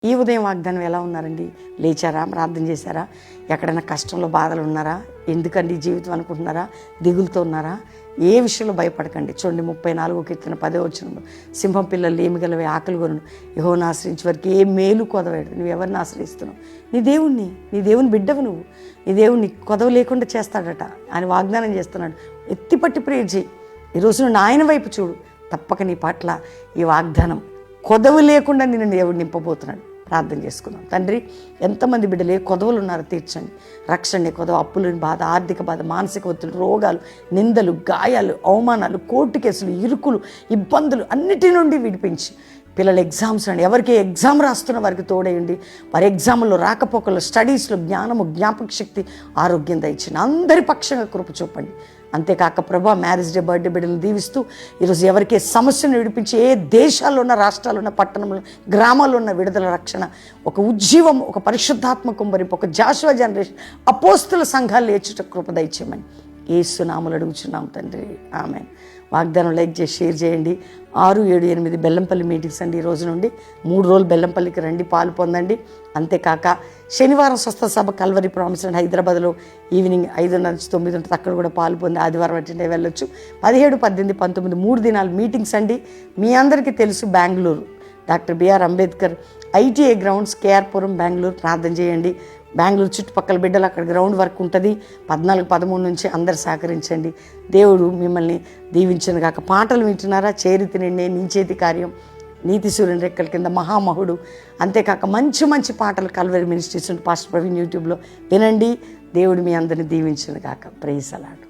ఈ ఉదయం వాగ్దానం ఎలా ఉన్నారండి? లేచారా? ప్రార్థన చేశారా? ఎక్కడైనా కష్టంలో బాధలు ఉన్నారా? ఎందుకండి జీవితం అనుకుంటున్నారా? దిగులుతో ఉన్నారా? ఏ విషయంలో భయపడకండి. చూడండి 34 కీర్తన 10వ వచనంలో, సింహం పిల్లలు ఏమిగలవే ఆకలి కొను, యెహోవాను ఆశ్రయించే వారికి ఏ మేలు కొదవేడు. నువ్వు ఎవరిని ఆశ్రయిస్తున్నావు? నీ దేవుని బిడ్డవు నువ్వు. నీ దేవుణ్ణి కొదవ లేకుండా చేస్తాడట. ఆయన వాగ్దానం చేస్తున్నాడు. ఎత్తిపట్టి ప్రేర్ చేయి. ఈరోజు నువ్వు ఆయన వైపు చూడు. తప్పక నీ పట్ల ఈ వాగ్దానం కొదవు లేకుండా నేను దేవుడు నింపబోతున్నాడు. ప్రార్థన చేసుకుందాం. తండ్రి, ఎంతమంది బిడ్డలు ఏ కొదవలు ఉన్నారో తీర్చండి. రక్షణ కొదవ, అప్పులని బాధ, ఆర్థిక బాధ, మానసిక ఒత్తిడి, రోగాలు, నిందలు, గాయాలు, అవమానాలు, కోర్టు కేసులు, ఇరుకులు, ఇబ్బందులు అన్నిటి నుండి విడిపించి పిల్లలు ఎగ్జామ్స్ అండి, ఎవరికి ఎగ్జామ్ రాస్తున్న వారికి తోడేయండి. వారి ఎగ్జామ్లో, రాకపోకలు, స్టడీస్లో జ్ఞానము, జ్ఞాపక శక్తి, ఆరోగ్యం దయచండి. అందరి పక్షంగా కృప చూపండి. అంతేకాక ప్రభా, మ్యారేజ్ డే, బర్త్డే బిడ్డలను దీవిస్తూ ఈరోజు ఎవరికే సమస్యను విడిపించి, ఏ దేశాల్లో ఉన్న, రాష్ట్రాల్లో ఉన్న, పట్టణంలో, గ్రామాల్లో ఉన్న విడుదల, రక్షణ, ఒక ఉజ్జీవం, ఒక పరిశుద్ధాత్మ కుమ్మరింపు, ఒక జాషువా జనరేషన్, అపోస్తుల సంఘాలు లేచుట కృప దయచేయమని యేసు నామములో అడుగుచున్నాం తండ్రి, ఆమేన్. వాగ్దానం లైక్ చేసి షేర్ చేయండి. 6, 7, 8 బెల్లంపల్లి మీటింగ్స్ అండి. ఈ రోజు నుండి 3 రోజులు బెల్లంపల్లికి రండి, పాలు పొందండి. అంతేకాక శనివారం స్వస్థ సభ కల్వరి ప్రామిస్ అండ్ హైదరాబాద్లో ఈవినింగ్ 5:30 నుంచి 9 ఉంటుంది. అక్కడ కూడా పాలు పొంది ఆదివారం అటెండ్ వెళ్ళొచ్చు. 17, 18, 19 3 దినాలు మీటింగ్స్ అండి. మీ అందరికీ తెలుసు, Bengaluru doctor B R Ambedkar ITI grounds, KR Puram, Bengaluru. ప్రార్థన చేయండి. బెంగళూరు చుట్టుపక్కల బిడ్డలు అక్కడ గ్రౌండ్ వర్క్ ఉంటుంది. 14, 13 నుంచి అందరు సహకరించండి. దేవుడు మిమ్మల్ని దీవించను గాక. పాటలు వింటున్నారా? చేరితి నిన్నే, నీ చేతి కార్యం, నీతి సూర్యుని రెక్కల కింద, మహామహుడు. అంతేకాక మంచి మంచి పాటలు కల్వరి మినిస్ట్రీస్ పాస్టర్ ప్రవీణ్ యూట్యూబ్లో వినండి. దేవుడు మీ అందరిని దీవించను గాక. Praise allot.